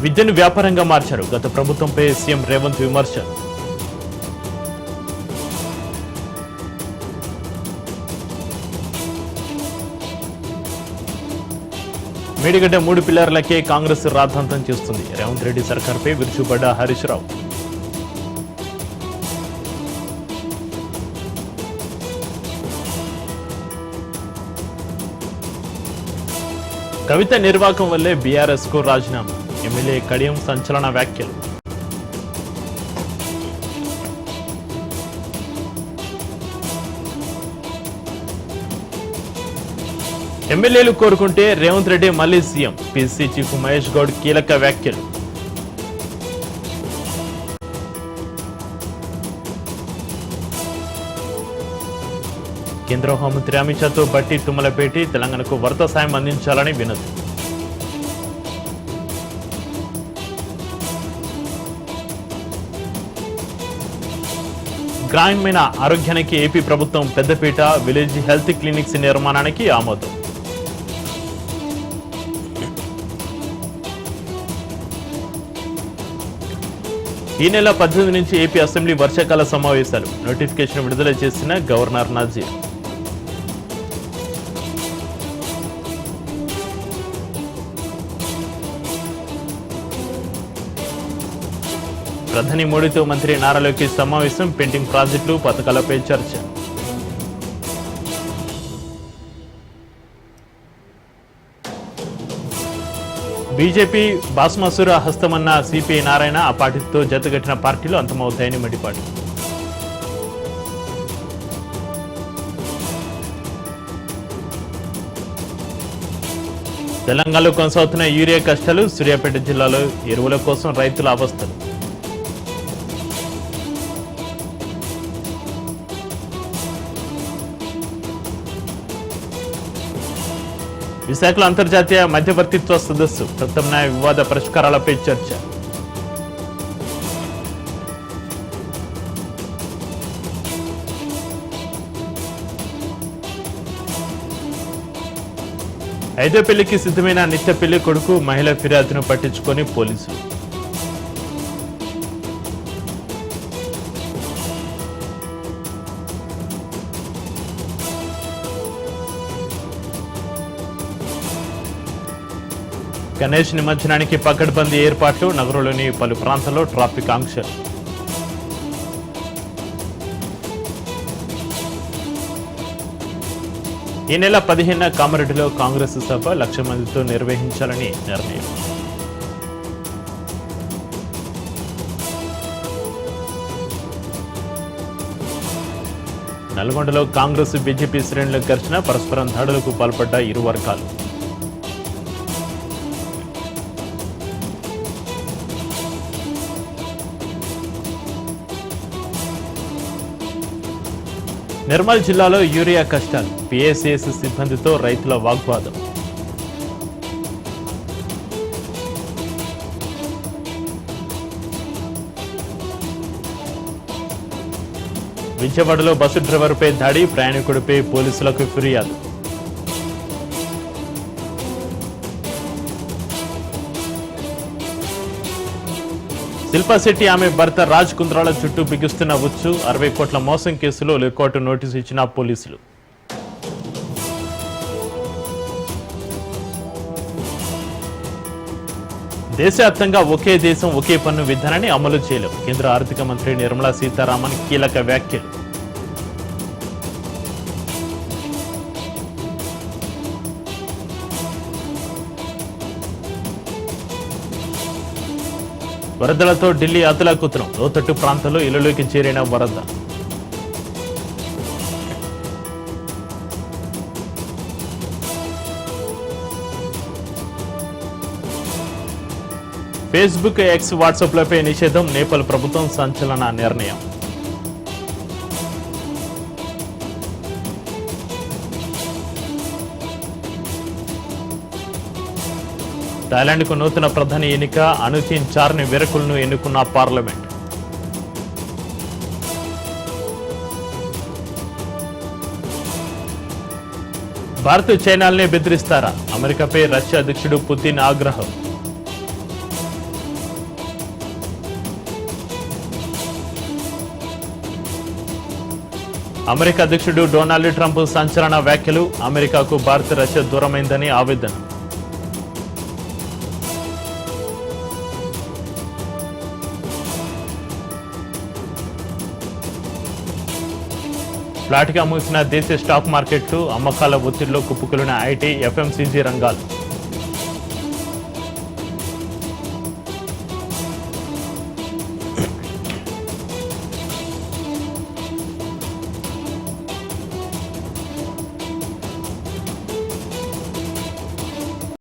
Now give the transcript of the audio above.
విద్యను వ్యాపారంగా మార్చారు. గత ప్రభుత్వంపై సీఎం రేవంత్ విమర్శ. మేడిగడ్డ 3 పిల్లర్లకే కాంగ్రెస్ రాద్ధాంతం చేస్తుంది. రేవంత్ రెడ్డి సర్కార్పై విరుచుపడ్డ హరీష్ రావు. కవిత నిర్వాకం వల్లే బీఆర్ఎస్ కు రాజీనామా. ఎమ్మెల్యే కడియం సంచలన వ్యాఖ్యలు. ఎమ్మెల్యేలు కోరుకుంటే రేవంత్ రెడ్డి మళ్లీ CM. PC chief Mahesh Goud కీలక వ్యాఖ్యలు. కేంద్ర హోంమంత్రి అమిత్ షాతో బట్టి తుమ్మల భేటీ. తెలంగాణకు వరద సాయం అందించాలని వినతి. గ్రామీణ ఆరోగ్యానికి ఏపీ ప్రభుత్వం పెద్దపీట. విలేజ్ హెల్త్ క్లినిక్స్ నిర్మాణానికి ఆమోదం. ఈ నెల 18 నుంచి ఏపీ అసెంబ్లీ వర్షాకాల సమావేశాలు. నోటిఫికేషన్ విడుదల చేసిన గవర్నర్ నజీర్. ప్రధాని మోడీతో మంత్రి నారా లోకేష్ సమావేశం. పెండింగ్ ప్రాజెక్టులు, పథకాలపై చర్చ. బీజేపీ బాస్మాసుర హస్తమన్న సిపిఐ నారాయణ. ఆ పార్టీతో జతగట్టిన పార్టీలు అంతమవుతాయని మండిపాటు. తెలంగాణలో కొనసాగుతున్న యూరియా కష్టాలు. సూర్యాపేట జిల్లాలో ఎరువుల కోసం రైతుల అవస్థలు. విశాఖలో అంతర్జాతీయ మధ్యవర్తిత్వ సదస్సు. ప్రత్యామ్నాయ వివాద పరిష్కారాలపై చర్చ. ఐదో పెళ్లికి సిద్ధమైన నిత్య పెళ్లి కొడుకు. మహిళ ఫిర్యాదును పట్టించుకొని పోలీసులు. గణేష్ నిమజ్జనానికి పకడ్బందీ ఏర్పాట్లు. నగరంలోని పలు ప్రాంతాల్లో ట్రాఫిక్ ఆంక్షలు. ఈ నెల 15న కామారెడ్డిలో కాంగ్రెస్ సభ 1,00,000 మందితో నిర్వహించాలని నిర్ణయం. నల్గొండలో కాంగ్రెస్ బీజేపీ శ్రేణుల ఘర్షణ. పరస్పరం దాడులకు పాల్పడ్డ ఇరు వర్గాలు. నిర్మల్ జిల్లాలో యూరియా కష్టాలు. పిఎస్సిఎస్ సిబ్బందితో రైతుల వాగ్వాదం. విజయవాడలో బస్సు డ్రైవర్పై దాడి. ప్రయాణికుడిపై పోలీసులకు ఫిర్యాదు. శిల్పా శెట్టి ఆమె భర్త రాజ్ కుంద్రాల చుట్టూ బిగుస్తున్న ఉచ్చు. 60 కోట్ల మోసం కేసులో కోర్టు నోటీసు ఇచ్చిన పోలీసులు. దేశవ్యాప్తంగా ఒకే దేశం ఒకే పన్ను విధానాన్ని అమలు చేయలేం. కేంద్ర ఆర్థిక మంత్రి నిర్మలా సీతారామన్ కీలక వ్యాఖ్యలు. వరదలతో ఢిల్లీ అతలాకుతలం. లోతట్టు ప్రాంతాల్లో ఇళ్లలోకి చేరిన వరద. ఫేస్బుక్, ఎక్స్, వాట్సాప్లపై నిషేధం. నేపాల్ ప్రభుత్వం సంచలన నిర్ణయం. థాయిలాండ్కు నూతన ప్రధాని ఎన్నిక. అనుచిన్ చార్ని విరకులను ఎన్నుకున్న పార్లమెంట్. భారత్ చైనాల్నే బెదిరిస్తారా? అమెరికాపై రష్యా అధ్యక్షుడు పుతిన్ ఆగ్రహం. అమెరికా అధ్యక్షుడు డొనాల్డ్ ట్రంప్ సంచలన వ్యాఖ్యలు, అమెరికాకు భారత్ రష్యా దూరమైందని ఆవేదన. ఫ్లాట్గా మూసిన దేశీయ స్టాక్ మార్కెట్లు, అమ్మకాల ఒత్తిడిలో కుప్పకూలిన ఐటీ, ఎఫ్ఎంసీజీ రంగాలు.